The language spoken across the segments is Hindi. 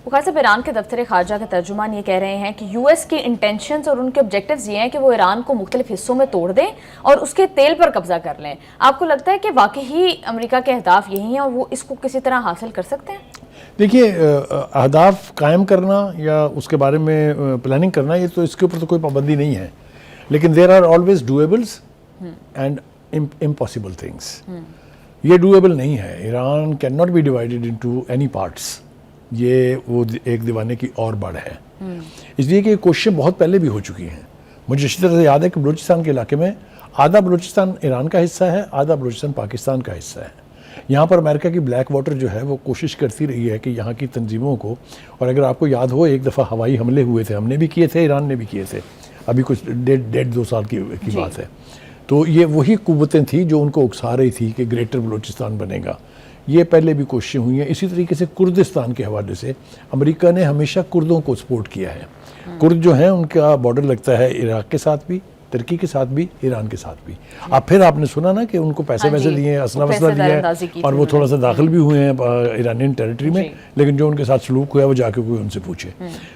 बुखार साहब, ईरान के दफ्तर खारजा के तर्जुमान ये कह रहे हैं कि यूएस के इंटेंशंस और उनके ऑब्जेक्टिव्स ये हैं कि वो ईरान को मुख्तलिफ हिस्सों में तोड़ दें और उसके तेल पर कब्जा कर लें। आपको लगता है कि वाकई ही अमेरिका के अहदाफ यही हैं और वो इसको किसी तरह हासिल कर सकते हैं? देखिए, अहदाफ कायम करना या उसके बारे में प्लानिंग करना, ये तो इसके ऊपर तो कोई पाबंदी नहीं है, लेकिन there are always doables and impossible things. ये डूएबल नहीं है। Iran can not be divided into any parts. ये वो एक दीवाने की और बढ़ है। इसलिए कि कोशिशें बहुत पहले भी हो चुकी हैं। मुझे अच्छी तरह से याद है कि बलूचिस्तान के इलाके में आधा बलूचिस्तान ईरान का हिस्सा है, आधा बलूचिस्तान पाकिस्तान का हिस्सा है। यहाँ पर अमेरिका की ब्लैक वाटर जो है वो कोशिश करती रही है कि यहाँ की तंजीमों को, और अगर आपको याद हो एक दफ़ा हवाई हमले हुए थे, हमने भी किए थे, ईरान ने भी किए थे, अभी कुछ डेढ़ 2 साल की बात है। तो ये वही कुव्वतें थी जो उनको उकसा रही थी कि ग्रेटर बलूचिस्तान बनेगा। ये पहले भी कोशिशें हुई हैं। इसी तरीके से कुर्दिस्तान के हवाले से अमेरिका ने हमेशा कुर्दों को सपोर्ट किया है। कुर्द जो हैं उनका बॉर्डर लगता है इराक के साथ भी, तुर्की के साथ भी, ईरान के साथ भी। अब फिर आपने सुना ना कि उनको पैसे दिए हैं, असला वसला दिया है, और वो थोड़ा सा दाखिल भी हुए हैं ईरानियन टेरिटरी में, लेकिन जो उनके साथ सलूक हुआ है वो जाके कोई उनसे पूछे।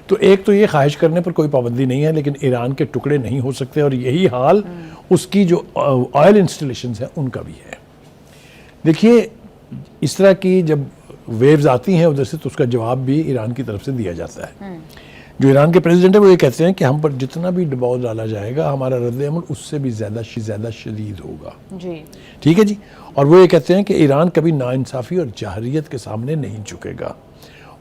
तो एक तो ये ख्वाहिश करने पर कोई पाबंदी नहीं है, लेकिन ईरान के टुकड़े नहीं हो सकते, और यही हाल उसकी जो ऑयल इंस्टॉलेशंस हैं उनका भी है। देखिए, इस तरह की जब वेव्स आती हैं उधर से, तो उसका जवाब भी ईरान की तरफ से दिया जाता है। जो ईरान के प्रेसिडेंट है वो ये कहते हैं कि हम पर जितना भी दबाव डाला जाएगा, हमारा रद्द-ए-अमल उससे भी ज़्यादा शदीद होगा जी। ठीक है जी। और वो ये कहते हैं कि ईरान कभी नाइंसाफ़ी और जाहरियत के सामने नहीं झुकेगा।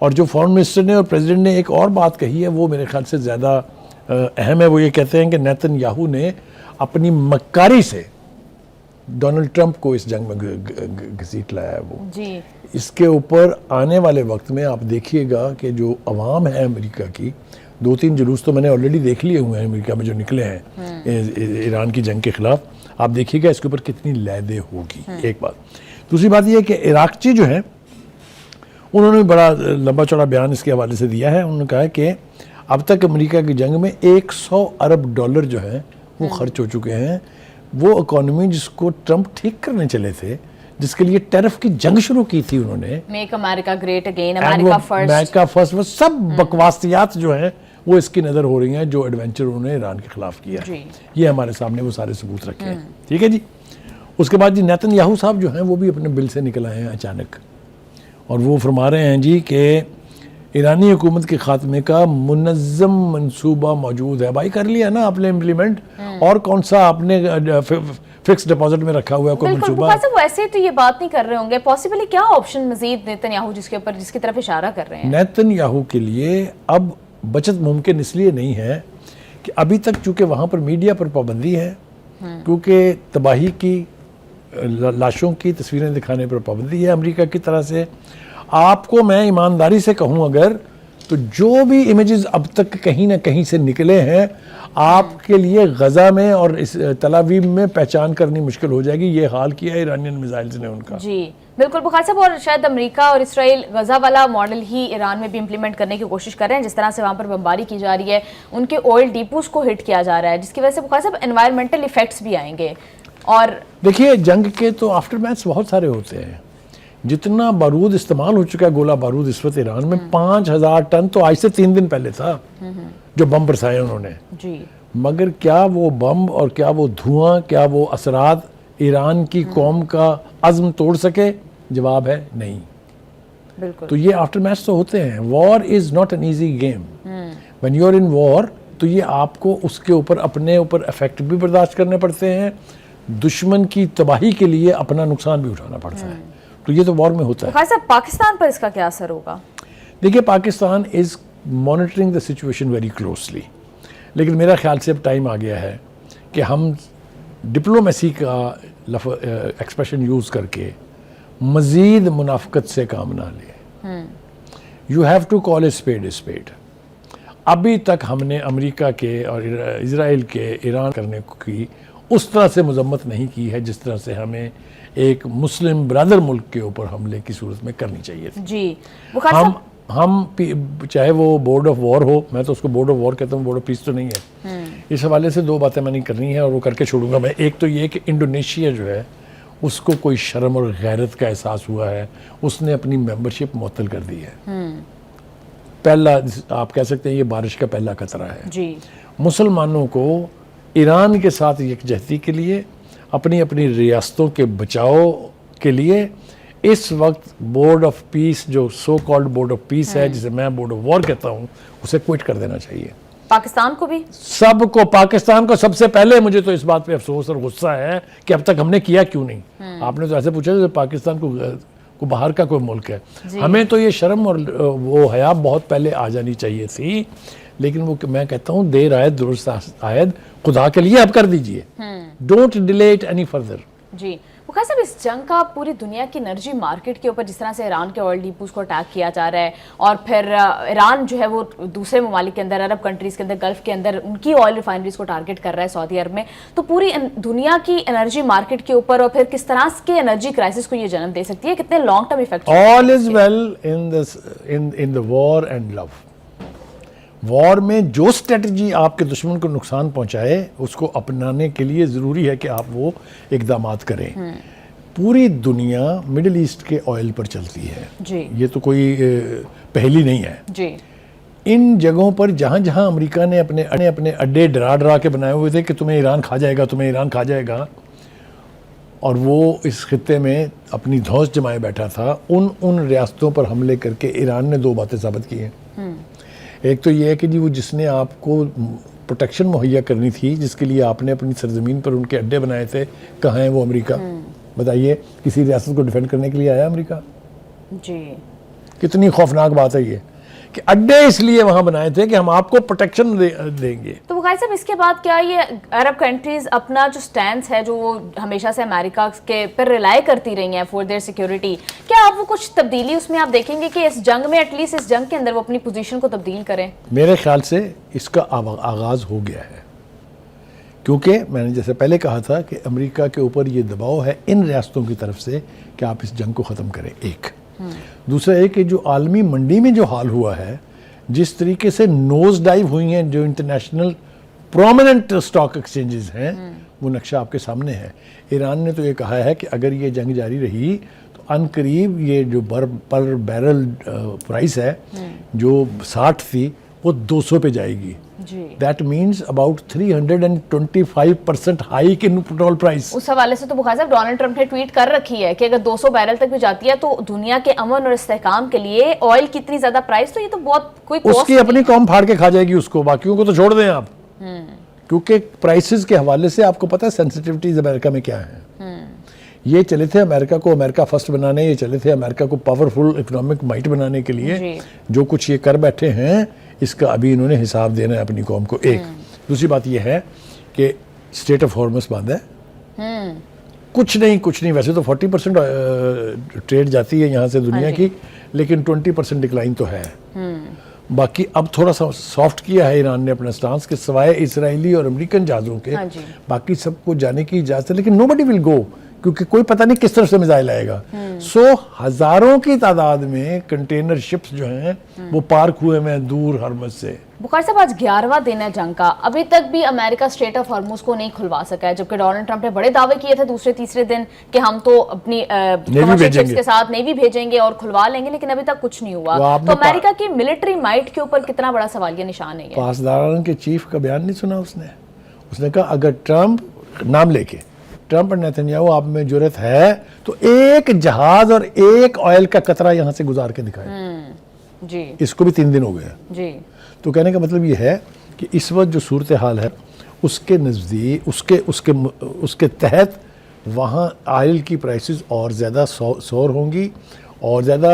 और जो फॉरेन मिनिस्टर ने और प्रेसिडेंट ने एक और बात कही है, वो मेरे ख्याल से ज़्यादा अहम है। वो ये कहते हैं कि नेतन्याहू ने अपनी मक्कारी से डोनाल्ड ट्रंप को इस जंग में घसीट लाया है वो जी। इसके ऊपर आने वाले वक्त में आप देखिएगा कि जो अवाम है अमेरिका की, 2-3 जुलूस तो मैंने ऑलरेडी देख लिए हुए हैं अमेरिका में जो निकले हैं ईरान की जंग के खिलाफ। आप देखिएगा इसके ऊपर कितनी लहदे होगी। एक बात। दूसरी बात यह है कि इराकची जो है उन्होंने बड़ा लंबा चौड़ा बयान इसके हवाले से दिया है। उन्होंने कहा है कि अब तक अमेरिका की जंग में $100 अरब जो है वो खर्च हो चुके हैं। वो इकॉनमी जिसको ट्रंप ठीक करने चले थे, जिसके लिए टैरिफ की जंग शुरू की थी उन्होंने, make America great again, America first, वो सब बकवासियात जो है वो इसकी नज़र हो रही हैं, जो एडवेंचर उन्होंने ईरान के खिलाफ किया है। ये हमारे सामने वो सारे सबूत रखे हैं। ठीक है जी। उसके बाद जी नेतन्याहू साहब जो हैं वो भी अपने बिल से निकल आए हैं अचानक, और वो फरमा रहे हैं जी कि ईरानी हुकूमत के खात्मे का मुनज़्ज़म मंसूबा मौजूद है। भाई कर लिया ना आपने इम्प्लीमेंट, और कौन सा आपने फिक्स डिपॉजिट में रखा हुआ है कोई मंसूबा? वो ऐसे तो ये बात नहीं कर रहे होंगे। पॉसिबली क्या ऑप्शन मजीद नेतन्याहू जिसकी तरफ इशारा कर रहे हैं? नेतन्याहू के लिए अब बचत मुमकिन इसलिए नहीं है कि अभी तक चूंकि वहाँ पर मीडिया पर पाबंदी है, क्योंकि तबाही की लाशों की तस्वीरें दिखाने पर पाबंदी है अमेरिका की तरह से। आपको मैं ईमानदारी से कहूं अगर, तो जो भी इमेजेस अब तक कहीं ना कहीं से निकले हैं, आपके लिए गजा में और इस तल अवीव में पहचान करनी मुश्किल हो जाएगी। ये हाल किया है ईरानियन मिसाइल्स ने उनका जी। बिल्कुल बुखार साहब, और शायद अमेरिका और इसराइल गजा वाला मॉडल ही ईरान में भी इम्प्लीमेंट करने की कोशिश कर रहे हैं। जिस तरह से वहाँ पर बमबारी की जा रही है, उनके ऑयल डिपोज को हिट किया जा रहा है, जिसकी वजह से बुखार साहब एनवायरमेंटल इफेक्ट्स भी आएंगे। और देखिए, जंग के तो आफ्टर मैथ्स बहुत सारे होते हैं। जितना बारूद इस्तेमाल हो चुका है, गोला बारूद इस वक्त ईरान में 5000 टन तो आज से 3 दिन पहले था जो बम बरसाए उन्होंने जी। मगर क्या वो बम और क्या वो धुआं, क्या वो असरात ईरान की कौम का अज़्म तोड़ सके? जवाब है नहीं। बिल्कुल। तो ये आफ्टर मैच तो होते हैं। War is not an easy game. When you are in war, तो ये आपको उसके ऊपर अपने ऊपर इफेक्ट भी बर्दाश्त करने पड़ते हैं, दुश्मन की तबाही के लिए अपना नुकसान भी उठाना पड़ता है। तो ये तो वॉर में होता है। खासा पाकिस्तान पर इसका क्या असर होगा? देखिए, Pakistan is monitoring the situation very closely, लेकिन मेरा ख्याल से अब टाइम आ गया है कि हम डिप्लोमेसी का एक्सप्रेशन यूज़ करके मज़ीद मुनाफ़कत से काम ना लें। You have to call a spade. अभी तक हमने अमेरिका के और इजराइल के ईरान करने की उस तरह से मजम्मत नहीं की है जिस तरह से हमें एक मुस्लिम ब्रदर मुल्क के ऊपर हमले की सूरत में करनी चाहिए थी जी। हम चाहे वो बोर्ड ऑफ वॉर हो, मैं तो उसको बोर्ड ऑफ वॉर कहता हूँ, बोर्ड ऑफ पीस तो नहीं है। इस हवाले से 2 बातें मैंने करनी है और वो करके छोड़ूंगा मैं। एक तो ये कि इंडोनेशिया जो है उसको कोई शर्म और गैरत का एहसास हुआ है, उसने अपनी मेंबरशिप मुअत्तल कर दी है। पहला, आप कह सकते हैं ये बारिश का पहला खतरा है। जी। मुसलमानों को ईरान के साथ यकजहती के लिए, अपनी अपनी रियासतों के बचाव के लिए इस वक्त बोर्ड ऑफ पीस, जो so called board of peace है, जिसे मैं बोर्ड ऑफ वॉर कहता हूँ, उसे क्विट कर देना चाहिए। पाकिस्तान को भी, सबको, पाकिस्तान को सबसे पहले। मुझे तो इस बात पे अफसोस और गुस्सा है कि अब तक हमने किया क्यों नहीं। आपने तो ऐसे पूछा कि पाकिस्तान को बाहर का कोई मुल्क है। हमें तो ये शर्म और वो हया बहुत पहले आ जानी चाहिए थी, लेकिन वो मैं कहता हूँ देर आयद दुरुस्त आयद, खुदा के लिए अब कर दीजिए। Don't delay it any further. जी। मुखर साहब, इस जंग का पूरी दुनिया की एनर्जी मार्केट के ऊपर, जिस तरह से ईरान के ऑयल डिपोज को अटैक किया जा रहा है और फिर ईरान जो है वो दूसरे ममालिक के अंदर, अरब कंट्रीज के अंदर, गल्फ के अंदर उनकी ऑयल रिफाइनरीज को टारगेट कर रहा है सऊदी अरब में, तो पूरी दुनिया की एनर्जी मार्केट के ऊपर और फिर किस तरह के एनर्जी क्राइसिस को ये जन्म दे सकती है, कितने long term effect? All is well in the war and love. War में जो स्ट्रेटजी आपके दुश्मन को नुकसान पहुंचाए, उसको अपनाने के लिए ज़रूरी है कि आप वो इक़दामात करें। पूरी दुनिया मिडिल ईस्ट के ऑयल पर चलती है जी। ये तो कोई पहली नहीं है जी। इन जगहों पर जहां जहां अमेरिका ने अपने अड्डे डरा के बनाए हुए थे कि तुम्हें ईरान खा जाएगा, तुम्हें ईरान खा जाएगा, और वो इस खित्ते में अपनी धौंस जमाए बैठा था, उन रियासतों पर हमले करके ईरान ने दो बातें साबित की हैं। एक तो ये है कि जी वो जिसने आपको प्रोटेक्शन मुहैया करनी थी, जिसके लिए आपने अपनी सरजमीन पर उनके अड्डे बनाए थे, कहाँ है वो अमेरिका? बताइए, किसी रियासत को डिफेंड करने के लिए आया अमेरिका? जी। कितनी खौफनाक बात है ये कि अड्डे इसलिए वहां बनाए थे कि हम आपको प्रोटेक्शन देंगे। तो वो साहब, इसके बाद क्या ये अरब कंट्रीज अपना जो स्टैंड है, जो वो हमेशा से अमेरिका के पर रिलाई करती रही हैं फॉर देयर सिक्योरिटी, क्या आप वो कुछ तब्दीली उसमें आप देखेंगे कि इस जंग में, एटलीस्ट इस जंग के अंदर, वो अपनी पोजीशन को तब्दील करें? मेरे ख्याल से इसका आगाज हो गया है, क्योंकि मैंने जैसे पहले कहा था कि अमेरिका के ऊपर ये दबाव है इन रियासतों की तरफ से कि आप इस जंग को ख़त्म करें। एक दूसरा है कि जो आलमी मंडी में जो हाल हुआ है, जिस तरीके से नोज डाइव हुई हैं जो इंटरनेशनल प्रोमिनेंट स्टॉक एक्सचेंजेस हैं, वो नक्शा आपके सामने है। ईरान ने तो ये कहा है कि अगर ये जंग जारी रही तो अनकरीब ये जो पर बैरल प्राइस है जो 60 थी, वो 200 पे जाएगी। That means about 325% hike in petrol price. उस हवाले से तो बुखारी साहब डोनाल्ड ट्रंप ने ट्वीट कर रखी है कि अगर 200 बैरल तक भी जाती है तो दुनिया के अमन और इस्तेहकाम के लिए ऑयल की इतनी ज्यादा प्राइस, तो ये तो बहुत कोई उसकी अपनी कौम फाड़ के खा जाएगी उसको, बाकियों को तो छोड़ दें आप। क्योंकि प्राइसेस के हवाले से आपको पता है सेंसिटिविटीज अमेरिका में क्या है। ये चले थे अमेरिका को अमेरिका फर्स्ट बनाने, ये चले थे अमेरिका को पावरफुल इकोनॉमिक माइट बनाने के लिए। जो कुछ ये कर बैठे हैं, इसका अभी इन्होंने हिसाब देना है अपनी कौम को। एक दूसरी बात यह है कि स्टेट ऑफ हॉर्मस बंद है। कुछ नहीं, वैसे तो 40% ट्रेड जाती है यहाँ से दुनिया की, लेकिन 20% डिक्लाइन तो है। बाकी अब थोड़ा सा सॉफ्ट किया है ईरान ने अपना स्टांस के, सिवाय इजरायली और अमेरिकन जहाज़ों के बाकी सबको जाने की इजाज़त है, लेकिन नोबडी विल गो, क्योंकि कोई पता नहीं किस तरफ से मिसाइल आएगा। सो हजारों की तादाद में कंटेनर शिप्स जो हैं वो पार्क हुए हैं दूर हरमज से। बुखारी साहब, आज 11वां दिन है जंग का, अभी तक भी अमेरिका स्ट्रेट ऑफ हॉर्मुज को नहीं खुलवा सका है, जबकि डोनाल्ड ट्रंप ने बड़े दावे किए थे दूसरे तीसरे दिन कि हम तो अपनी शिप्स के साथ नेवी भेजेंगे और खुलवा लेंगे, लेकिन अभी तक कुछ नहीं हुआ। तो अमेरिका की मिलिट्री माइट के ऊपर कितना बड़ा सवालिया निशान है। पासदारान के चीफ का बयान नहीं सुना उसने कहा अगर ट्रंप नाम लेके ट्रंप और नेतन्याहू आप में जुर्रत है तो एक जहाज और एक ऑयल का कतरा यहां से गुजार के दिखाए। जी। इसको भी 3 दिन हो गए जी। तो कहने का मतलब ये है कि इस वक्त जो सूरत हाल है उसके नज़दीक उसके तहत वहाँ ऑयल की प्राइसेस और ज़्यादा सोर होंगी और ज़्यादा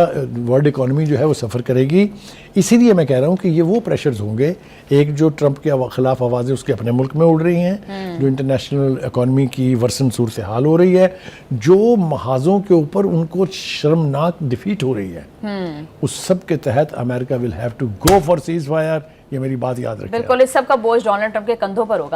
वर्ल्ड इकॉनमी जो है वो सफ़र करेगी। इसीलिए मैं कह रहा हूँ कि ये वो प्रेशर्स होंगे, एक जो ट्रंप के ख़िलाफ़ आवाज़ें उसके अपने मुल्क में उड़ रही हैं, जो इंटरनेशनल इकॉनमी की वर्सन सूरत से हाल हो रही है, जो महाजों के ऊपर उनको शर्मनाक डिफीट हो रही है, उस सब के तहत America will have to go for ceasefire. ये मेरी बात याद रखें। बिल्कुल, इस सब का बोझ डोनाल्ड ट्रंप के कंधों पर होगा।